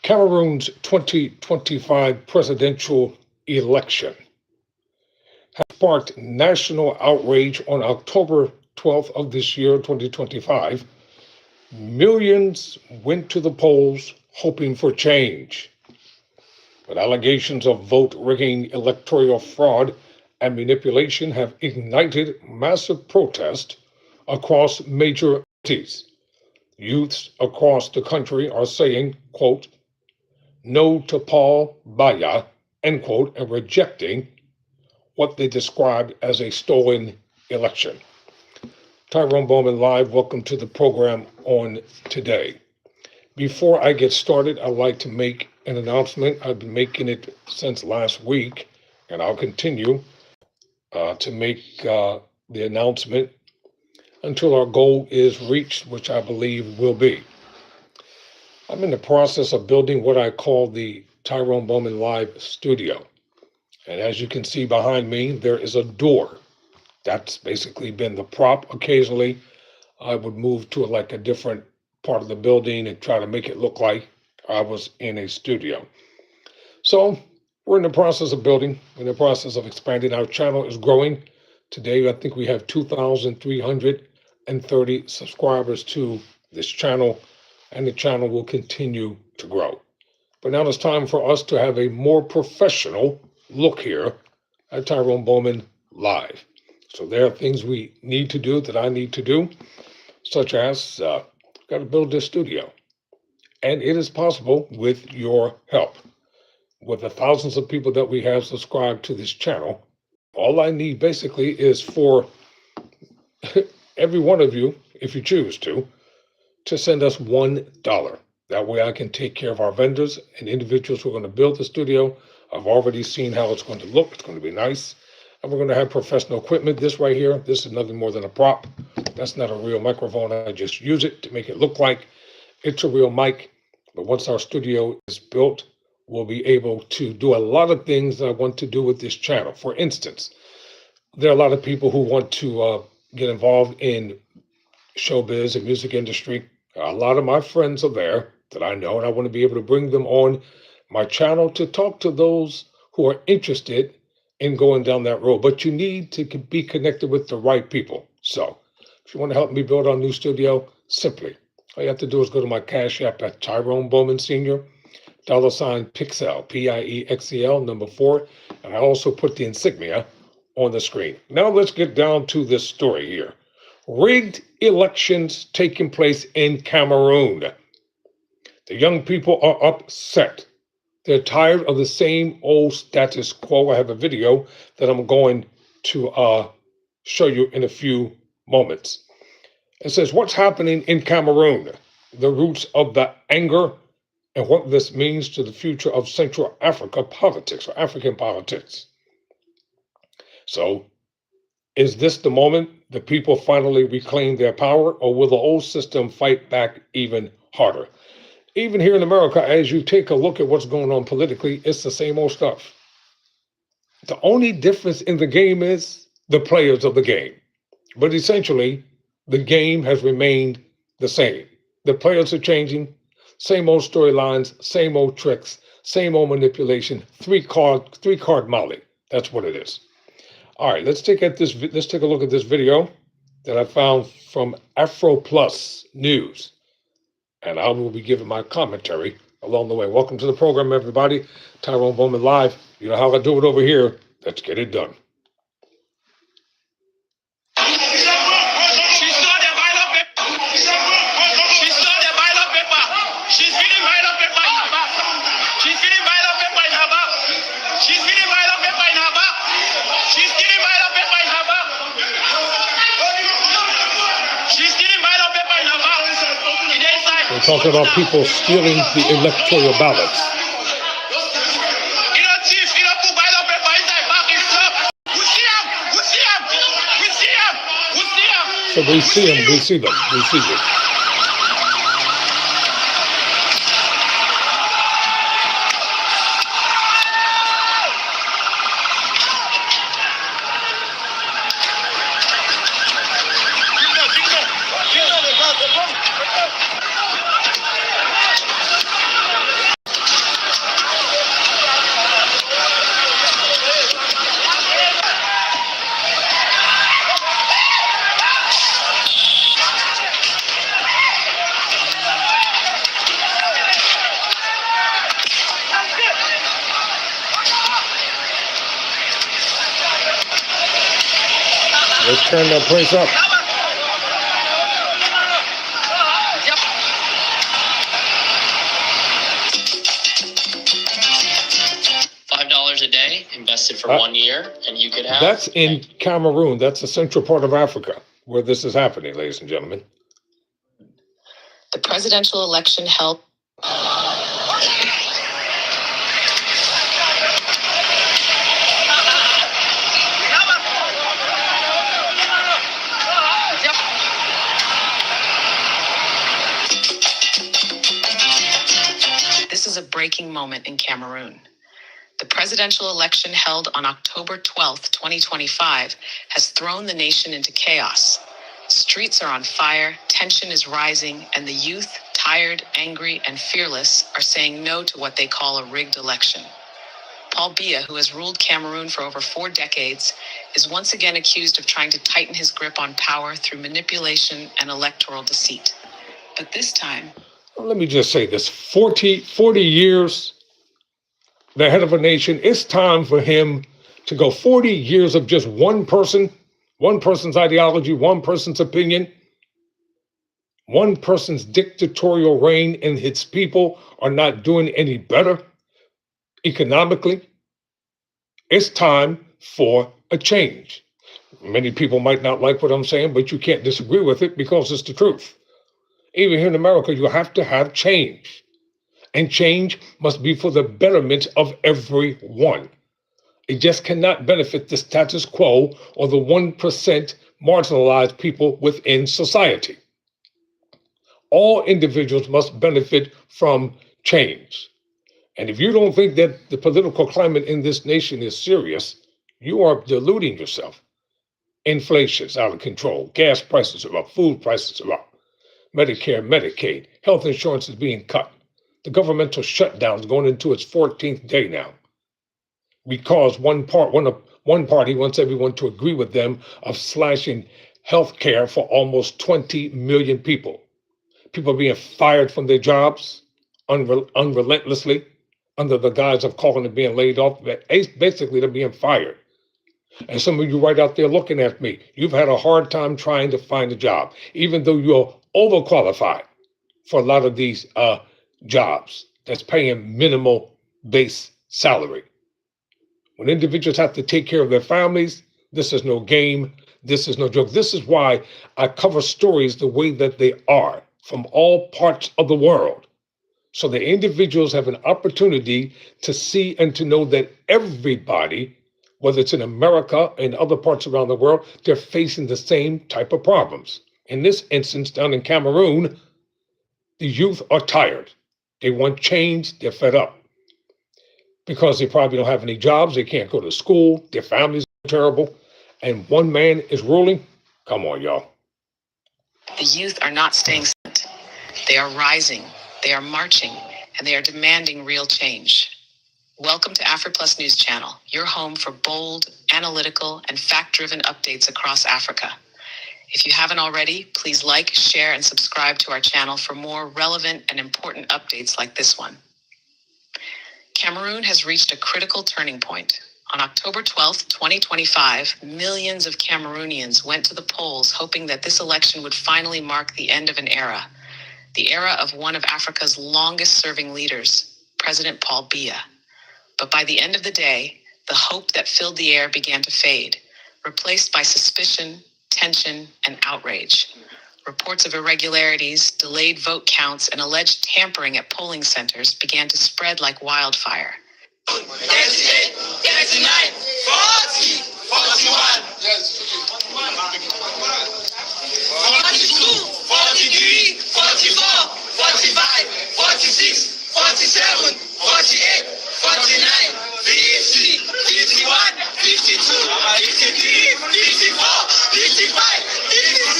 Cameroon's 2025 presidential election has sparked national outrage on October 12th of this year, 2025. Millions went to the polls hoping for change. But allegations of vote rigging, electoral fraud, and manipulation have ignited massive protest across major cities. Youths across the country are saying, quote, no to Paul Biya, end quote, and rejecting what they described as a stolen election. Tyrone Bowman Live, welcome to the program on today. Before I get started, I'd like to make an announcement. I've been making it since last week, and I'll continue to make the announcement until our goal is reached, which I believe will be. I'm in the process of building what I call the Tyrone Bowman Live studio. And as you can see behind me, there is a door. That's basically been the prop. Occasionally, I would move to like a different part of the building and try to make it look like I was in a studio. So we're in the process of building, in the process of expanding. Our channel is growing. Today, I think we have 2,330 subscribers to this channel, and the channel will continue to grow. But now it's time for us to have a more professional look here at Tyrone Bowman Live. So there are things we need to do, that I need to do, such as got to build this studio. And it is possible with your help. With the thousands of people that we have subscribed to this channel, all I need basically is for every one of you, if you choose to send us $1. That way I can take care of our vendors and individuals who are going to build the studio. I've already seen how it's going to look. It's going to be nice. And we're going to have professional equipment. This right here, this is nothing more than a prop. That's not a real microphone. I just use it to make it look like it's a real mic. But once our studio is built, we'll be able to do a lot of things that I want to do with this channel. For instance, there are a lot of people who want to get involved in showbiz and music industry. A lot of my friends are there that I know, and I want to be able to bring them on my channel to talk to those who are interested in going down that road. But you need to be connected with the right people. So if you want to help me build our new studio, simply, all you have to do is go to my Cash App at Tyrone Bowman Sr., $Piexel, Piexel 4, and I also put the insignia on the screen. Now let's get down to this story here. Rigged elections taking place in Cameroon. The young people are upset. They're tired of the same old status quo. I have a video that I'm going to show you in a few moments. It says, what's happening in Cameroon? The roots of the anger and what this means to the future of Central Africa politics or African politics. So, is this the moment the people finally reclaim their power, or will the old system fight back even harder? Even here in America, as you take a look at what's going on politically, it's the same old stuff. The only difference in the game is the players of the game. But essentially, the game has remained the same. The players are changing, same old storylines, same old tricks, same old manipulation, three card Molly. That's what it is. All right, let's take a look at this video that I found from Afriplus News, and I will be giving my commentary along the way. Welcome to the program, everybody. Tyrone Bowman Live. You know how I do it over here. Let's get it done. We're talking about people stealing the electoral ballots. So we see them. Let's turn that place up. $5 a day invested for 1 year, and you could have. That's in Cameroon. That's the central part of Africa where this is happening, ladies and gentlemen. The presidential election held. This is a breaking moment in Cameroon. The presidential election held on October 12th, 2025, has thrown the nation into chaos. Streets are on fire, tension is rising, and the youth, tired, angry, and fearless, are saying no to what they call a rigged election. Paul Biya, who has ruled Cameroon for over 4 decades, is once again accused of trying to tighten his grip on power through manipulation and electoral deceit. But this time... Let me just say this, 40 years, the head of a nation, it's time for him to go 40 years of just one person, one person's ideology, one person's opinion, one person's dictatorial reign, and its people are not doing any better economically. It's time for a change. Many people might not like what I'm saying, but you can't disagree with it because it's the truth. Even here in America, you have to have change. And change must be for the betterment of everyone. It just cannot benefit the status quo or the 1% marginalized people within society. All individuals must benefit from change. And if you don't think that the political climate in this nation is serious, you are deluding yourself. Inflation is out of control. Gas prices are up. Food prices are up. Medicare, Medicaid, health insurance is being cut. The governmental shutdown is going into its 14th day now because one party wants everyone to agree with them of slashing health care for almost 20 million people. People are being fired from their jobs unrelentlessly under the guise of calling it being laid off. Basically, they're being fired. And some of you right out there looking at me, you've had a hard time trying to find a job, even though you're overqualified for a lot of these jobs that's paying minimal base salary. When individuals have to take care of their families, this is no game. This is no joke. This is why I cover stories the way that they are from all parts of the world. So the individuals have an opportunity to see and to know that everybody, whether it's in America and other parts around the world, they're facing the same type of problems. In this instance, down in Cameroon, the youth are tired. They want change. They're fed up because they probably don't have any jobs. They can't go to school. Their families are terrible. And one man is ruling. Come on, y'all. The youth are not staying silent. They are rising. They are marching. And they are demanding real change. Welcome to Afriplus News Channel, your home for bold, analytical, and fact-driven updates across Africa. If you haven't already, please like, share, and subscribe to our channel for more relevant and important updates like this one. Cameroon has reached a critical turning point. On October 12th, 2025, millions of Cameroonians went to the polls hoping that this election would finally mark the end of an era, the era of one of Africa's longest-serving leaders, President Paul Biya. But by the end of the day, the hope that filled the air began to fade, replaced by suspicion, tension, and outrage. Reports of irregularities, delayed vote counts, and alleged tampering at polling centers began to spread like wildfire. 38, 39, 40, 41, 42, 43, 44, 45, 46, 47, 48, 49, 50, 51, 52, 53, 54, 55, 56,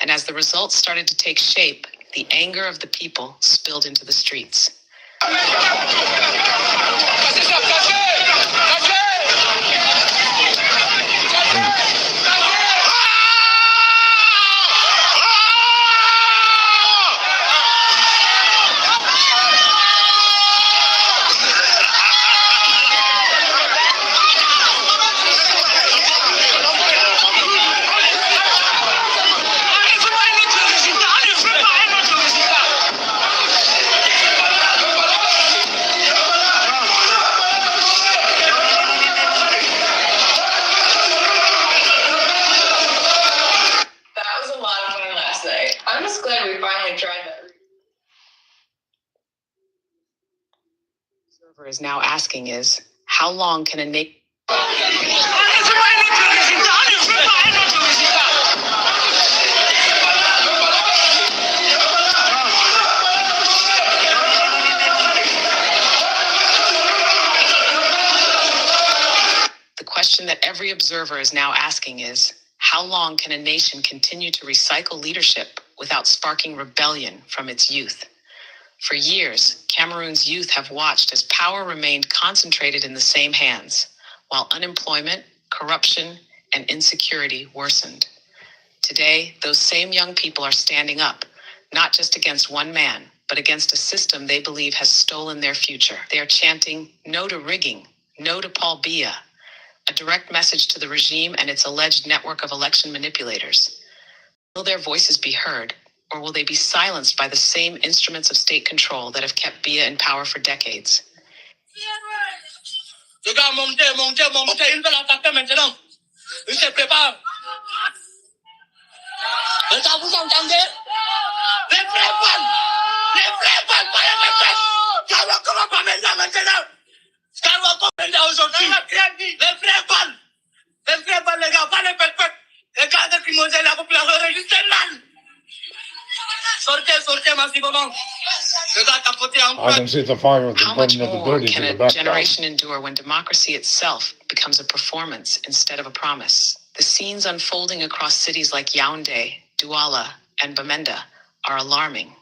And as the results started to take shape, the anger of the people spilled into the streets. is now asking is, how long can a nation... The question that every observer is now asking is, how long can a nation continue to recycle leadership without sparking rebellion from its youth? For years, Cameroon's youth have watched as power remained concentrated in the same hands, while unemployment, corruption, and insecurity worsened. Today, those same young people are standing up, not just against one man, but against a system they believe has stolen their future. They are chanting, "No to rigging, no to Paul Biya," a direct message to the regime and its alleged network of election manipulators. Will their voices be heard, or will they be silenced by the same instruments of state control that have kept Biya in power for decades? Le gars, montez, il veut l'attaquer maintenant. Il se prépare. Ça vous entendez? Les vrais balles, pas les méthodes. Ça va comment pas maintenant? Ça va comment maintenant aujourd'hui? Les vraies balles, les gars, pas les pètes. Les gars qui m'ont dit la population résiste mal. Sortez massivement. Le gars tapoté en I can see the fire of the How much burning of the more buildings can in the a background. generation endure when democracy itself becomes a performance instead of a promise? The scenes unfolding across cities like Yaoundé, Douala, and Bamenda are alarming.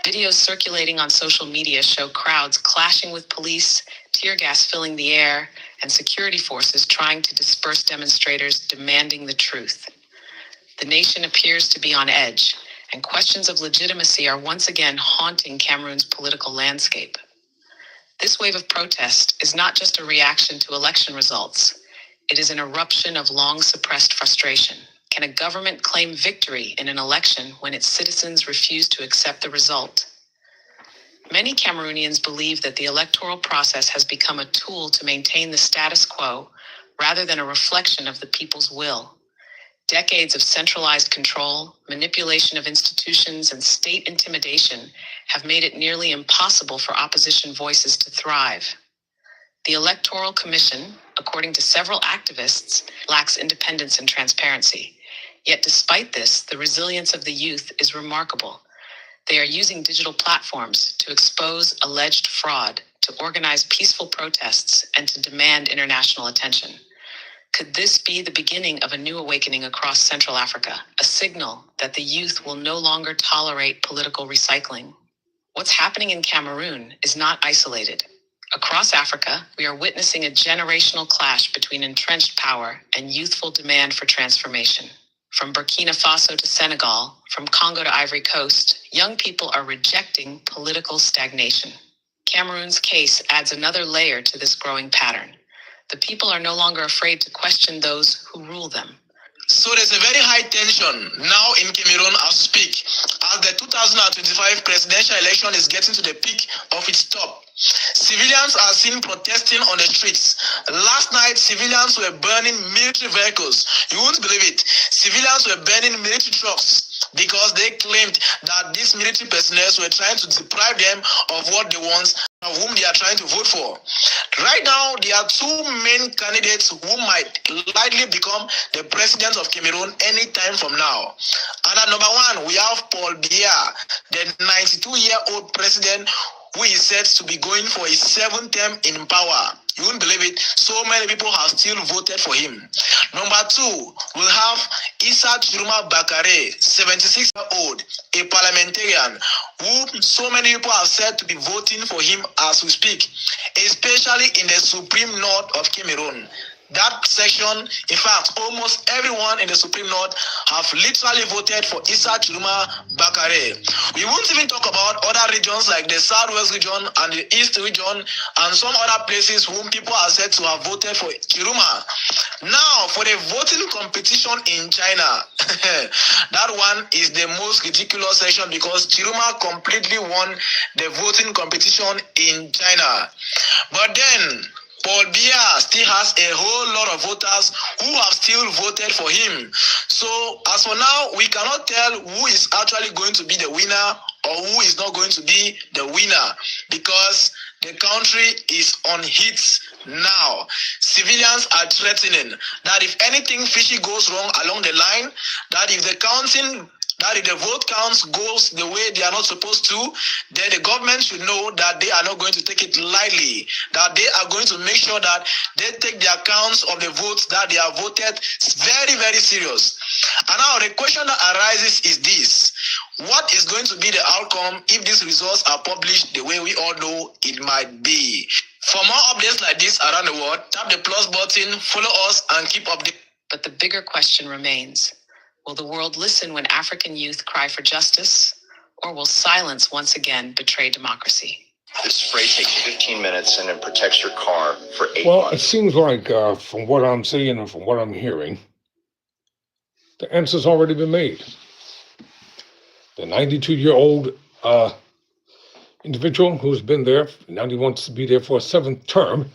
Videos circulating on social media show crowds clashing with police, tear gas filling the air, and security forces trying to disperse demonstrators demanding the truth. The nation appears to be on edge, and questions of legitimacy are once again haunting Cameroon's political landscape. This wave of protest is not just a reaction to election results. It is an eruption of long-suppressed frustration. Can a government claim victory in an election when its citizens refuse to accept the result? Many Cameroonians believe that the electoral process has become a tool to maintain the status quo rather than a reflection of the people's will. Decades of centralized control, manipulation of institutions, and state intimidation have made it nearly impossible for opposition voices to thrive. The Electoral Commission, according to several activists, lacks independence and transparency. Yet despite this, the resilience of the youth is remarkable. They are using digital platforms to expose alleged fraud, to organize peaceful protests, and to demand international attention. Could this be the beginning of a new awakening across Central Africa, a signal that the youth will no longer tolerate political recycling? What's happening in Cameroon is not isolated. Across Africa, we are witnessing a generational clash between entrenched power and youthful demand for transformation. From Burkina Faso to Senegal, from Congo to Ivory Coast, young people are rejecting political stagnation. Cameroon's case adds another layer to this growing pattern. The people are no longer afraid to question those who rule them. So there's a very high tension now in Cameroon as we speak, as the 2025 presidential election is getting to the peak of its top. Civilians are seen protesting on the streets. Last night, civilians were burning military vehicles. You won't believe it. Civilians were burning military trucks. because they claimed that these military personnel were trying to deprive them of what they want, of whom they are trying to vote for. Right now, there are two main candidates who might likely become the president of Cameroon anytime from now. And at number one, we have Paul Biya, the 92-year-old president who is said to be going for his 7th term in power. You wouldn't believe it. So many people have still voted for him. Number two, we'll have Issa Chiruma Bakare, 76-year-old, a parliamentarian who so many people have said to be voting for him as we speak, especially in the Supreme North of Cameroon. That section, in fact, almost everyone in the Supreme North have literally voted for Issa Chiruma Bakare. We won't even talk about other regions like the Southwest region and the East region and some other places whom people are said to have voted for Chiruma. Now, for the voting competition in China, that one is the most ridiculous section because Chiruma completely won the voting competition in China. But then, Paul Biya still has a whole lot of voters who have still voted for him. So as for now, we cannot tell who is actually going to be the winner or who is not going to be the winner because the country is on hits now. Civilians are threatening that if anything fishy goes wrong along the line, that if the vote counts goes the way they are not supposed to, then the government should know that they are not going to take it lightly, that they are going to make sure that they take the accounts of the votes that they have voted very, very serious. And now the question that arises is this: what is going to be the outcome if these results are published the way we all know it might be? For more updates like this around the world, tap the plus button, follow us, and keep updated. But the bigger question remains. Will the world listen when African youth cry for justice, or will silence once again betray democracy? This spray takes 15 minutes and it protects your car for 8 Well, months. it seems like, from what I'm seeing and from what I'm hearing, the answer's already been made. The 92-year-old individual who's been there, now he wants to be there for a 7th term,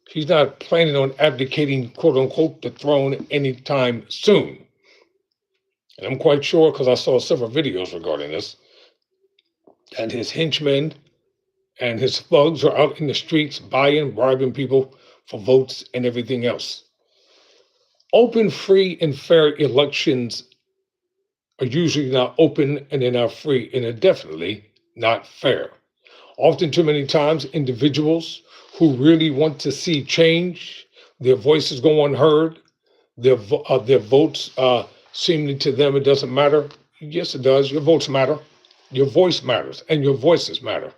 he's not planning on abdicating, quote-unquote, the throne anytime soon. And I'm quite sure, because I saw several videos regarding this, and his henchmen and his thugs are out in the streets bribing people for votes and everything else. Open, free, and fair elections are usually not open, and they're not free, and they're definitely not fair. Often too many times, individuals who really want to see change, their voices go unheard, their votes seemingly to them it doesn't matter. Yes, it does. Your votes matter. Your voice matters, and your voices matter.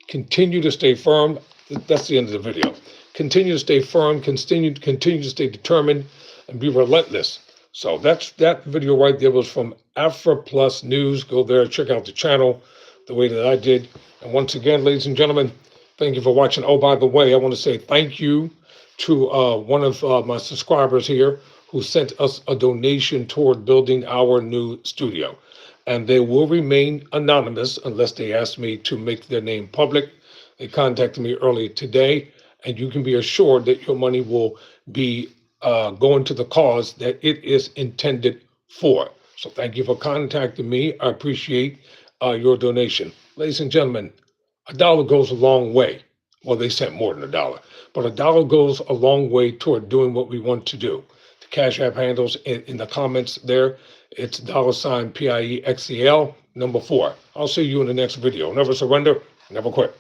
Continue to stay firm. That's the end of the video. Continue to stay firm. Continue to stay determined, and be relentless. So that video right there was from Afriplus News. Go there, check out the channel the way that I did. And once again, ladies and gentlemen, thank you for watching. Oh, by the way, I want to say thank you to one of my subscribers here who sent us a donation toward building our new studio. And they will remain anonymous unless they ask me to make their name public. They contacted me earlier today, and you can be assured that your money will be going to the cause that it is intended for. So thank you for contacting me. I appreciate your donation. Ladies and gentlemen, $1 goes a long way. Well, they sent more than $1, but $1 goes a long way toward doing what we want to do. The Cash App handles in the comments there. It's $PIEXEL 4. I'll see you in the next video. Never surrender, never quit.